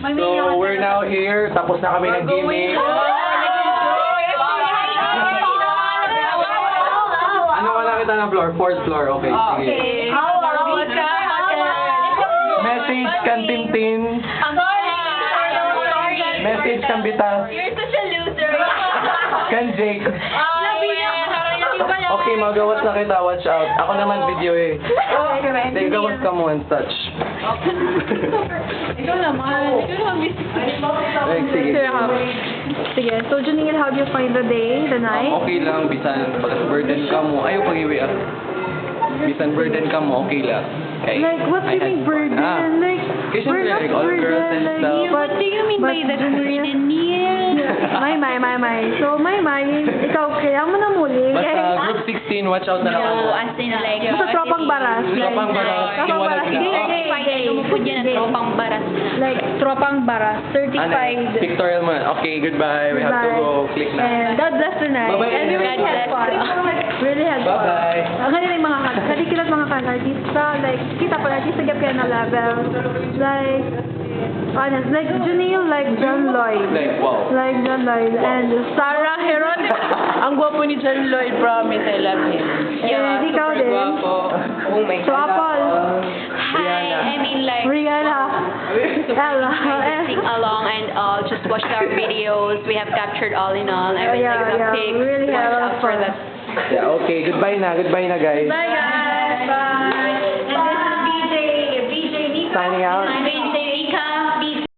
So, we're now here. Tapos na kami ng gimmick. Ano ka nakita ng floor? Fourth floor. Okay, sige. Message kan Tintin. Message kan Bitas. You're such a loser. Kan Jake. Okay, magawas na kita. Watch out. Ako naman video eh. Hindi, gawas ka mo and touch. Ikaw naman. Sige. Sige, so Junil, how do you find the day, the night? Okay lang, bisan pag burden ka mo. Ayaw pag-iwi ah. Bisan burden ka mo, okay lang. Okay. Like, what do you mean burden? Like, Kasi we're not like, all girls and burden, stuff. like, What do you mean by that, burden, Neil? May. So, may, ikaw, kaya mo na muli. Basta group 16, watch out na lang ako. No, as in like... Basta tropang baras. Tropang baras, Tropang baras. iwalag na. Certified, lumupod yan ang tropang baras. Like, tropang baras. Ano? Certified. Pictorial mo. Okay, goodbye. We have to go. Click na. And God bless the night. Bye-bye, And we really God had bless. fun. Really had fun. Bye-bye. Ang kanila yung mga kadikilat mga artista, like, kita pa artista gap kaya na level. Like, honest, like, Junil, like, John Lloyd. Like, wow. Like, John Lloyd. And Sarah Heron. Ang gwapo ni John Lloyd, promise, I love him. And ikaw din. Oh my So, Apple. Hi, I mean like... Rihanna. Ella. Sing along and all, just watch our videos. We have captured all in all. Everything Yeah, pics. really Watch have out for fun. that. Yeah, okay. Goodbye na, guys. Bye, guys. Bye. And this is BJ Nico. Signing out.